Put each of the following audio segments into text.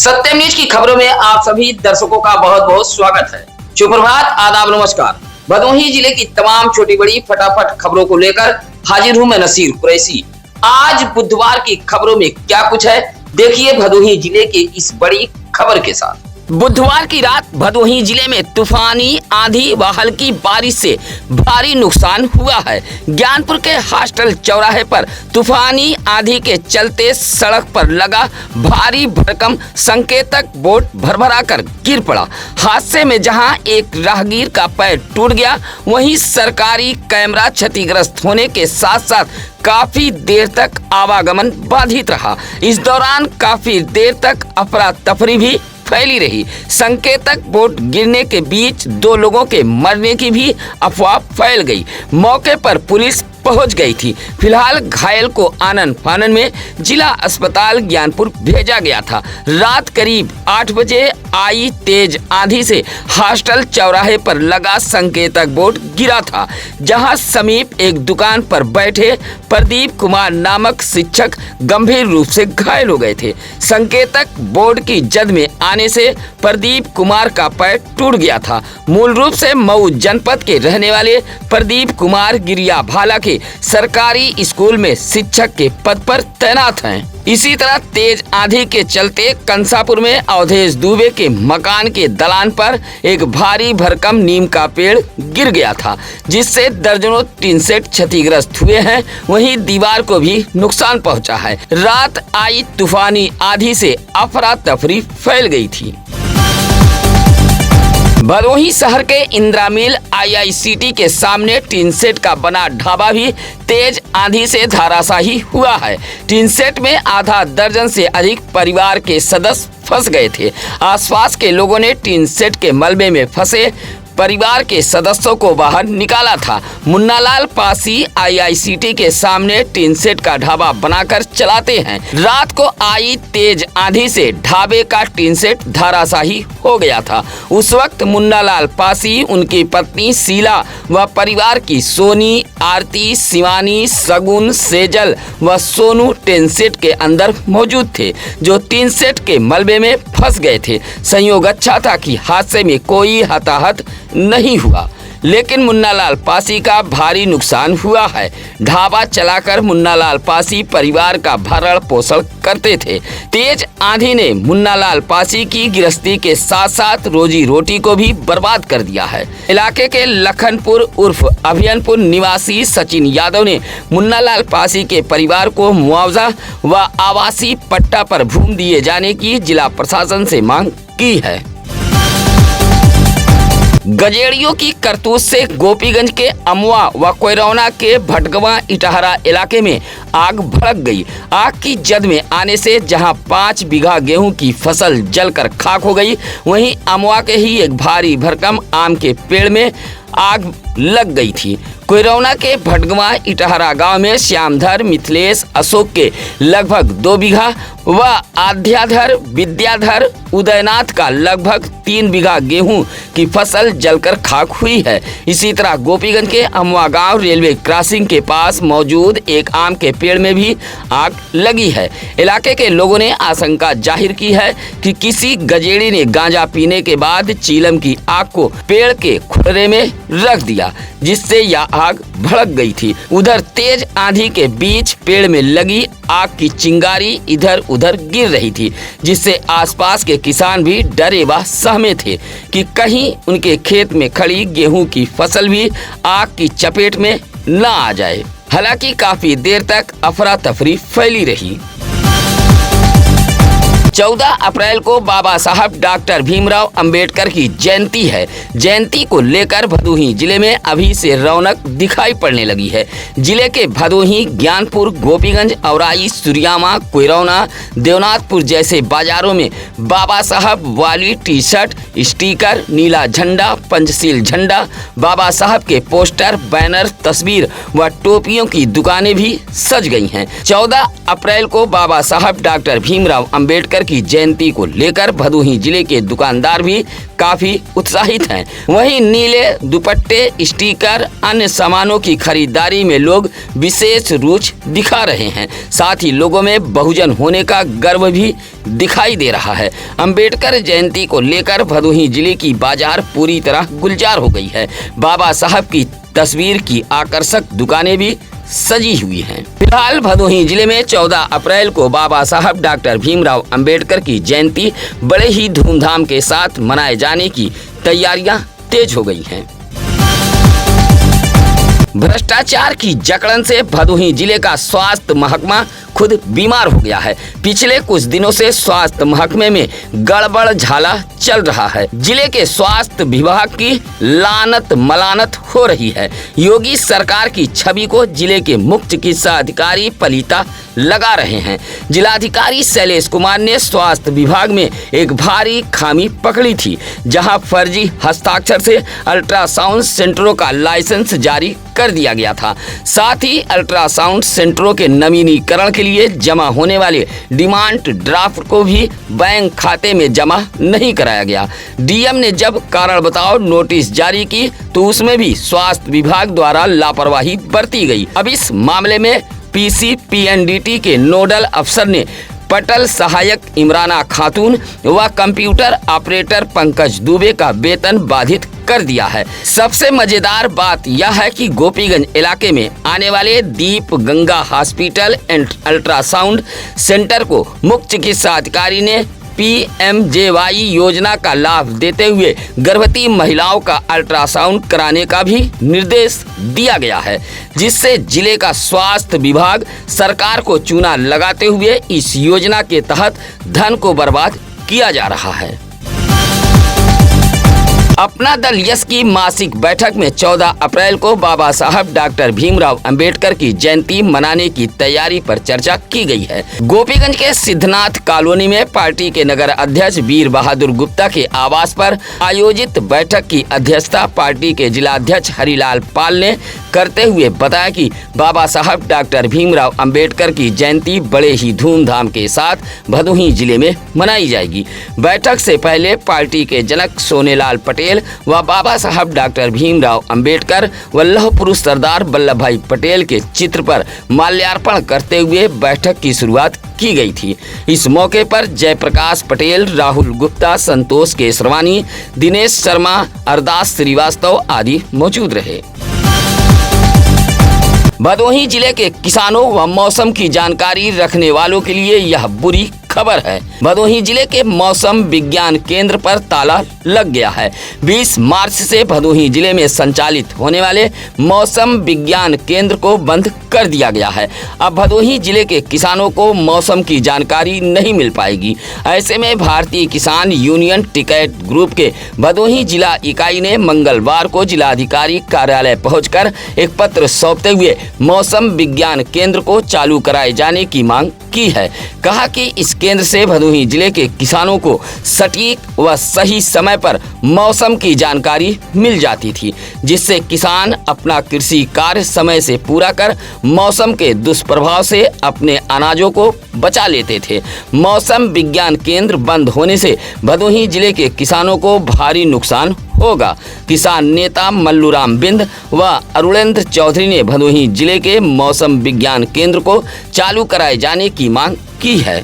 सत्यम news की खबरों में आप सभी दर्शकों का बहुत बहुत स्वागत है। सुप्रभात, आदाब, नमस्कार। भदोही जिले की तमाम छोटी बड़ी फटाफट खबरों को लेकर हाजिर हूं मैं नसीर कुरैशी। आज बुधवार की खबरों में क्या कुछ है, देखिए भदोही जिले के इस बड़ी खबर के साथ। बुधवार की रात भदोही जिले में तूफानी आंधी व हल्की बारिश से भारी नुकसान हुआ है। ज्ञानपुर के हॉस्टल चौराहे पर तूफानी आंधी के चलते सड़क पर लगा भारी भरकम संकेतक बोर्ड भरभरा कर गिर पड़ा। हादसे में जहां एक राहगीर का पैर टूट गया, वहीं सरकारी कैमरा क्षतिग्रस्त होने के साथ साथ काफी देर तक आवागमन बाधित रहा। इस दौरान काफी देर तक अफरा तफरी भी फैली रही। संकेतक बोर्ड गिरने के बीच 2 लोगों के मरने की भी अफवाह फैल गई। मौके पर पुलिस पहुंच गई थी। फिलहाल घायल को आनन फानन में जिला अस्पताल ज्ञानपुर भेजा गया था। रात करीब 8 बजे आई तेज आंधी से हॉस्टल चौराहे पर लगा संकेतक बोर्ड गिरा था, जहां समीप एक दुकान पर बैठे प्रदीप कुमार नामक शिक्षक गंभीर रूप से घायल हो गए थे। संकेतक बोर्ड की जद में आने से प्रदीप कुमार का पैर टूट गया था। मूल रूप से मऊ जनपद के रहने वाले प्रदीप कुमार गिरिया भाला के सरकारी स्कूल में शिक्षक के पद पर तैनात हैं। इसी तरह तेज आंधी के चलते कंसापुर में अवधेश दुबे के मकान के दलान पर एक भारी भरकम नीम का पेड़ गिर गया था, जिससे दर्जनों टीन सेट क्षतिग्रस्त हुए हैं। वहीं दीवार को भी नुकसान पहुंचा है। रात आई तूफानी आंधी से अफरा तफरी फैल गई थी। भदोही शहर के इंदिरा मिल IICT के सामने टीन सेट का बना ढाबा भी तेज आंधी से धराशायी हुआ है। टीन सेट में आधा दर्जन से अधिक परिवार के सदस्य फंस गए थे। आसपास के लोगों ने टीन सेट के मलबे में फंसे परिवार के सदस्यों को बाहर निकाला था। मुन्नालाल पासी IICT के सामने टीन सेट का ढाबा बनाकर चलाते हैं। रात को आई तेज आंधी से ढाबे का टीन सेट धराशायी हो गया था। उस वक्त मुन्नालाल पासी, उनकी पत्नी शीला व परिवार की सोनी, आरती, शिवानी, सगुन, सेजल व सोनू टीन सेट के अंदर मौजूद थे, जो टीन सेट के मलबे में फंस गए थे। संयोग अच्छा था कि हादसे में कोई हताहत नहीं हुआ, लेकिन मुन्नालाल पासी का भारी नुकसान हुआ है। ढाबा चलाकर मुन्नालाल पासी परिवार का भरण पोषण करते थे। तेज आंधी ने मुन्नालाल पासी की गृहस्थी के साथ साथ रोजी रोटी को भी बर्बाद कर दिया है। इलाके के लखनपुर उर्फ अभियनपुर निवासी सचिन यादव ने मुन्नालाल पासी के परिवार को मुआवजा व आवासीय पट्टा पर भूमि दिए जाने की जिला प्रशासन से मांग की है। गजेड़ियों की करतूत से गोपीगंज के अमवा व कोयरौना के भटगवा इटहरा इलाके में आग भड़क गई। आग की जद में आने से जहां 5 बीघा गेहूं की फसल जलकर खाक हो गई, वहीं अमवा के ही एक भारी भरकम आम के पेड़ में आग लग गई थी। कोयरौना के भटगवा इटहरा गांव में श्यामधर, मिथिलेश, अशोक के लगभग 2 बीघा व आध्याधर, विद्याधर, उदयनाथ का लगभग 3 बीघा गेहूं की फसल जलकर खाक हुई है। इसी तरह गोपीगंज के अमवा गांव रेलवे क्रॉसिंग के पास मौजूद एक आम के पेड़ में भी आग लगी है। इलाके के लोगों ने आशंका जाहिर की है कि किसी गजेड़ी ने गांजा पीने के बाद चीलम की आग को पेड़ के खुररे में रख दिया, जिससे यह आग भड़क गई थी। उधर तेज आंधी के बीच पेड़ में लगी आग की चिंगारी इधर उधर गिर रही थी, जिससे आसपास के किसान भी डरे व सहमे थे कि कहीं उनके खेत में खड़ी गेहूं की फसल भी आग की चपेट में न आ जाए। हालांकि काफी देर तक अफरा तफरी फैली रही। 14 अप्रैल को बाबा साहब डॉक्टर भीमराव अंबेडकर की जयंती है। जयंती को लेकर भदोही जिले में अभी से रौनक दिखाई पड़ने लगी है। जिले के भदोही, ज्ञानपुर, गोपीगंज, औराई, सुरियामा, कोयरौना, देवनाथपुर जैसे बाजारों में बाबा साहब वाली टी शर्ट, स्टिकर, नीला झंडा, पंचशील झंडा, बाबा साहब के पोस्टर, बैनर, तस्वीर व टोपियों की दुकानें भी सज गई हैं। 14 अप्रैल को बाबा साहब डॉक्टर भीमराव अंबेडकर की जयंती को लेकर भदोही जिले के दुकानदार भी काफी उत्साहित हैं। वहीं नीले दुपट्टे, स्टिकर, अन्य सामानों की खरीदारी में लोग विशेष रुचि दिखा रहे हैं। साथ ही लोगों में बहुजन होने का गर्व भी दिखाई दे रहा है। अंबेडकर जयंती को लेकर भदोही जिले की बाजार पूरी तरह गुलजार हो गई है। बाबा साहब की तस्वीर की आकर्षक दुकानें भी सजी हुई हैं। फिलहाल भदोही जिले में 14 अप्रैल को बाबा साहब डॉक्टर भीमराव अंबेडकर की जयंती बड़े ही धूमधाम के साथ मनाए जाने की तैयारियां तेज हो गई हैं। भ्रष्टाचार की जकड़न से भदोही जिले का स्वास्थ्य महकमा खुद बीमार हो गया है। पिछले कुछ दिनों से स्वास्थ्य महकमे में गड़बड़ झाला चल रहा है। जिले के स्वास्थ्य विभाग की लानत मलानत हो रही है। योगी सरकार की छवि को जिले के मुख्य चिकित्सा अधिकारी पलीता लगा रहे हैं। जिलाधिकारी शैलेश कुमार ने स्वास्थ्य विभाग में एक भारी खामी पकड़ी थी, जहां फर्जी हस्ताक्षर से अल्ट्रासाउंड सेंटरों का लाइसेंस जारी कर दिया गया था। साथ ही अल्ट्रासाउंड सेंटरों के नवीनीकरण के लिए जमा होने वाले डिमांड ड्राफ्ट को भी बैंक खाते में जमा नहीं कराया गया। डीएम ने जब कारण बताओ नोटिस जारी की तो उसमें भी स्वास्थ्य विभाग द्वारा लापरवाही बरती गई। अब इस मामले में पीसीपीएनडीटी के नोडल अफसर ने पटल सहायक इमराना खातून व कंप्यूटर ऑपरेटर पंकज दुबे का वेतन बाधित कर दिया है। सबसे मजेदार बात यह है कि गोपीगंज इलाके में आने वाले Deep Ganga hospital and ultrasound centre को मुख्य चिकित्सा अधिकारी ने PMJY योजना का लाभ देते हुए गर्भवती महिलाओं का अल्ट्रासाउंड कराने का भी निर्देश दिया गया है, जिससे जिले का स्वास्थ्य विभाग सरकार को चूना लगाते हुए इस योजना के तहत धन को बर्बाद किया जा रहा है। अपना दल यस की मासिक बैठक में 14 अप्रैल को बाबा साहब डॉक्टर भीमराव अंबेडकर की जयंती मनाने की तैयारी पर चर्चा की गई है। गोपीगंज के सिद्धनाथ कॉलोनी में पार्टी के नगर अध्यक्ष वीर बहादुर गुप्ता के आवास पर आयोजित बैठक की अध्यक्षता पार्टी के जिलाध्यक्ष हरिलाल पाल ने करते हुए बताया कि बाबा साहब डॉक्टर भीमराव अंबेडकर की जयंती बड़े ही धूमधाम के साथ भदोही जिले में मनाई जाएगी। बैठक से पहले पार्टी के जनक सोनेलाल पटेल व बाबा साहब डॉक्टर भीमराव अंबेडकर व लौह पुरुष सरदार वल्लभ भाई पटेल के चित्र पर माल्यार्पण करते हुए बैठक की शुरुआत की गई थी। इस मौके पर जयप्रकाश पटेल, राहुल गुप्ता, संतोष केसरवानी, दिनेश शर्मा, अरदास श्रीवास्तव आदि मौजूद रहे। भदोही जिले के किसानों व मौसम की जानकारी रखने वालों के लिए यह बुरी खबर है। भदोही जिले के मौसम विज्ञान केंद्र पर ताला लग गया है। 20 मार्च से भदोही जिले में संचालित होने वाले मौसम विज्ञान केंद्र को बंद कर दिया गया है। अब भदोही जिले के किसानों को मौसम की जानकारी नहीं मिल पाएगी। ऐसे में भारतीय किसान यूनियन टिकैत ग्रुप के भदोही जिला इकाई ने मंगलवार को जिलाधिकारी कार्यालय पहुंचकर एक पत्र सौंपते हुए मौसम विज्ञान केंद्र को चालू कराए जाने की मांग की है। कहा कि इस केंद्र से भदोही जिले के किसानों को सटीक व सही समय पर मौसम की जानकारी मिल जाती थी, जिससे किसान अपना कृषि कार्य समय से पूरा कर मौसम के दुष्प्रभाव से अपने अनाजों को बचा लेते थे। मौसम विज्ञान केंद्र बंद होने से भदोही जिले के किसानों को भारी नुकसान होगा। किसान नेता मल्लूराम बिंद व अरुणेंद्र चौधरी ने भदोही जिले के मौसम विज्ञान केंद्र को चालू कराए जाने की मांग की है।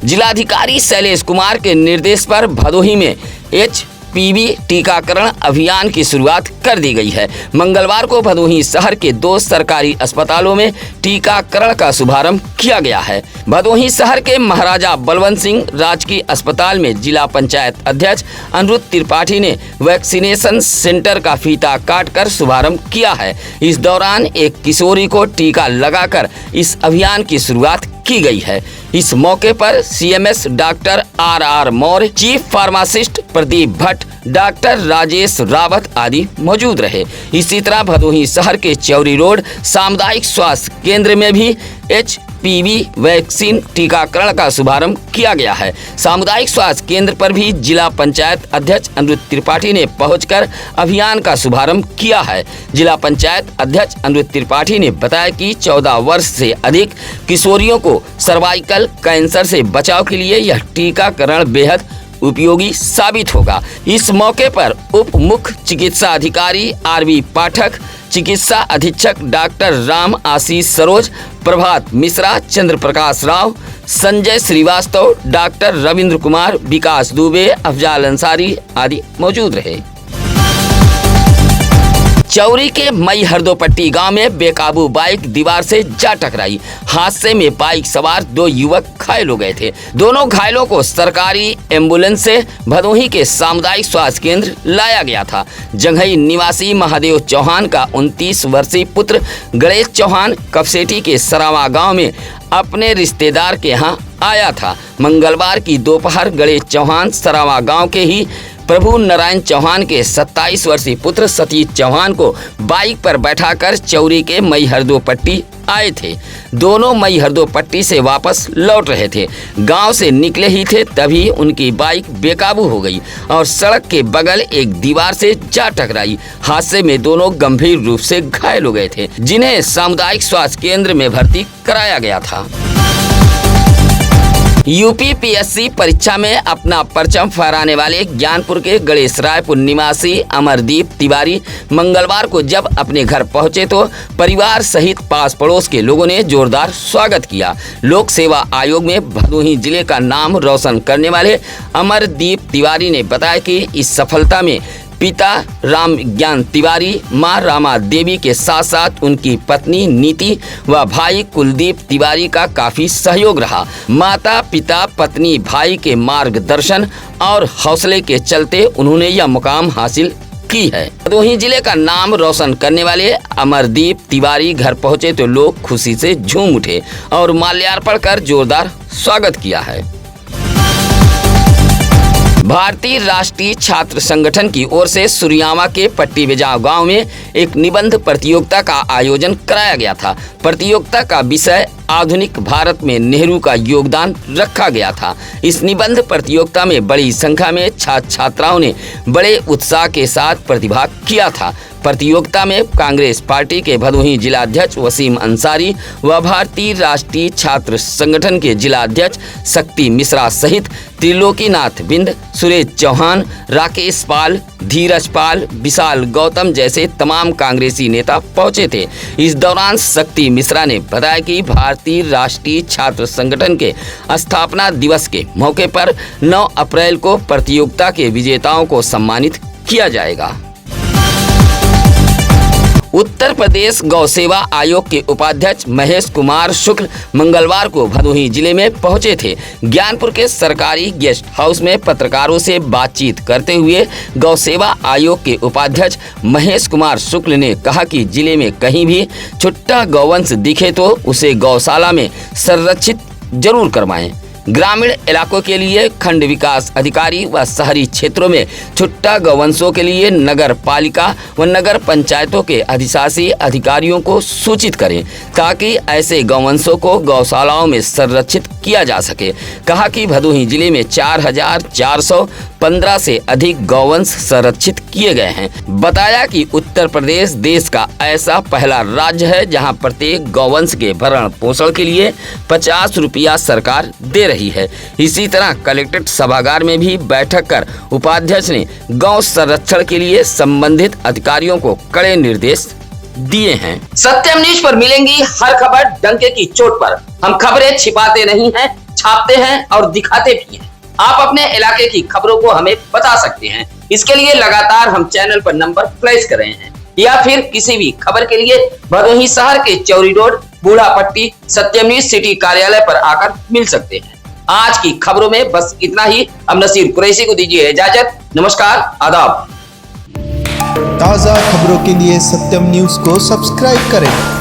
जिलाधिकारी शैलेश कुमार के निर्देश पर भदोही में HPV टीकाकरण अभियान की शुरुआत कर दी गई है। मंगलवार को भदोही शहर के 2 सरकारी अस्पतालों में टीकाकरण का शुभारंभ किया गया है। भदोही शहर के महाराजा बलवंत सिंह राजकीय अस्पताल में जिला पंचायत अध्यक्ष अनिरुद्ध त्रिपाठी ने वैक्सीनेशन सेंटर का फीता काटकर शुभारंभ किया है। इस दौरान एक किशोरी को टीका लगाकर इस अभियान की शुरुआत की गई है। इस मौके पर CMS doctor RR Maurya, chief pharmacist Pradeep Bhatt, doctor Rajesh Rawat आदि मौजूद रहे। इसी तरह भदोही शहर के चौरी रोड सामुदायिक स्वास्थ्य केंद्र में भी HPV वैक्सीन टीकाकरण का शुभारंभ किया गया है। सामुदायिक स्वास्थ्य केंद्र पर भी जिला पंचायत अध्यक्ष अनिरुद्ध त्रिपाठी ने पहुंचकर अभियान का शुभारंभ किया है। जिला पंचायत अध्यक्ष अनिरुद्ध त्रिपाठी ने बताया कि 14 वर्ष से अधिक किशोरियों को को सर्वाइकल कैंसर से बचाव के लिए यह टीकाकरण बेहद उपयोगी साबित होगा। इस मौके पर उप मुख्य चिकित्सा अधिकारी आरवी पाठक, चिकित्सा अधीक्षक डॉक्टर राम आशीष सरोज, प्रभात मिश्रा, चंद्र प्रकाश राव, संजय श्रीवास्तव, डॉक्टर रविंद्र कुमार, विकास दुबे, अफजाल अंसारी आदि मौजूद रहे। चौरी के मई हरदोपट्टी गांव में बेकाबू बाइक दीवार से जा टकराई। हादसे में बाइक सवार 2 युवक घायल हो गए थे। दोनों घायलों को सरकारी एम्बुलेंस से भदोही के सामुदायिक स्वास्थ्य केंद्र लाया गया था। जंघई निवासी महादेव चौहान का 29 वर्षीय पुत्र गणेश चौहान कपसेटी के सरावा गांव में अपने रिश्तेदार के यहाँ आया था। मंगलवार की दोपहर गणेश चौहान सरावा गांव के ही प्रभु नारायण चौहान के 27 वर्षीय पुत्र सतीश चौहान को बाइक पर बैठाकर चौरी के मई हरदोपट्टी आए थे। दोनों मई हरदोपट्टी से वापस लौट रहे थे। गांव से निकले ही थे तभी उनकी बाइक बेकाबू हो गई और सड़क के बगल एक दीवार से जा टकराई। हादसे में दोनों गंभीर रूप से घायल हो गए थे, जिन्हें सामुदायिक स्वास्थ्य केंद्र में भर्ती कराया गया था। यूपीपीएससी परीक्षा में अपना परचम फहराने वाले ज्ञानपुर के गणेश रायपुर निवासी अमरदीप तिवारी मंगलवार को जब अपने घर पहुंचे तो परिवार सहित पास पड़ोस के लोगों ने जोरदार स्वागत किया। लोक सेवा आयोग में भदोही जिले का नाम रोशन करने वाले अमरदीप तिवारी ने बताया कि इस सफलता में पिता राम ज्ञान तिवारी, मां रामा देवी के साथ साथ उनकी पत्नी नीति व भाई कुलदीप तिवारी का काफी सहयोग रहा। माता पिता पत्नी भाई के मार्गदर्शन और हौसले के चलते उन्होंने यह मुकाम हासिल की है। भदोही जिले का नाम रोशन करने वाले अमरदीप तिवारी घर पहुंचे तो लोग खुशी से झूम उठे और माल्यार्पण कर जोरदार स्वागत किया है। भारतीय राष्ट्रीय छात्र संगठन की ओर से सुरियामा के पट्टी बेजाव गांव में एक निबंध प्रतियोगिता का आयोजन कराया गया था। प्रतियोगिता का विषय आधुनिक भारत में नेहरू का योगदान रखा गया था। इस निबंध प्रतियोगिता में बड़ी संख्या में छात्र छात्राओं ने बड़े उत्साह के साथ प्रतिभाग किया था। प्रतियोगिता में कांग्रेस पार्टी के भदोही जिलाध्यक्ष वसीम अंसारी व भारतीय राष्ट्रीय छात्र संगठन के जिलाध्यक्ष शक्ति मिश्रा सहित त्रिलोकीनाथ बिंद, सुरेश चौहान, राकेश पाल, धीरज पाल, विशाल गौतम जैसे तमाम कांग्रेसी नेता पहुंचे थे। इस दौरान शक्ति मिश्रा ने बताया कि भारतीय राष्ट्रीय छात्र संगठन के स्थापना दिवस के मौके पर 9 अप्रैल को प्रतियोगिता के विजेताओं को सम्मानित किया जाएगा। उत्तर प्रदेश गौ सेवा आयोग के उपाध्यक्ष महेश कुमार शुक्ल मंगलवार को भदोही जिले में पहुंचे थे। ज्ञानपुर के सरकारी गेस्ट हाउस में पत्रकारों से बातचीत करते हुए गौ सेवा आयोग के उपाध्यक्ष महेश कुमार शुक्ल ने कहा कि जिले में कहीं भी छुट्टा गौवंश दिखे तो उसे गौशाला में संरक्षित जरूर करवाएं। ग्रामीण इलाकों के लिए खंड विकास अधिकारी व शहरी क्षेत्रों में छुट्टा गौवंशों के लिए नगर पालिका व नगर पंचायतों के अधिशासी अधिकारियों को सूचित करें ताकि ऐसे गौवंशों को गौशालाओं में संरक्षित किया जा सके। कहा कि भदोही जिले में 4415 से अधिक गौवंश संरक्षित किए गए हैं। बताया कि उत्तर प्रदेश देश का ऐसा पहला राज्य है जहां प्रत्येक गौवंश के भरण पोषण के लिए 50 रुपया सरकार दे रही है। इसी तरह कलेक्ट्रेट सभागार में भी बैठक कर उपाध्यक्ष ने गौ संरक्षण के लिए संबंधित अधिकारियों को कड़े निर्देश दिए हैं। सत्यम न्यूज पर मिलेंगी हर खबर डंके की चोट पर। हम खबरें छिपाते नहीं हैं, छापते हैं और दिखाते भी हैं। आप अपने इलाके की खबरों को हमें बता सकते हैं। इसके लिए लगातार हम चैनल पर नंबर फ्लैश कर रहे हैं या फिर किसी भी खबर के लिए भदोही शहर के चौरी रोड बूढ़ापट्टी सत्यम न्यूज सिटी कार्यालय पर आकर मिल सकते हैं। आज की खबरों में बस इतना ही। अब नसीर कुरैशी को दीजिए इजाजत। नमस्कार, आदाब। ताज़ा खबरों के लिए सत्यम न्यूज को सब्सक्राइब करें।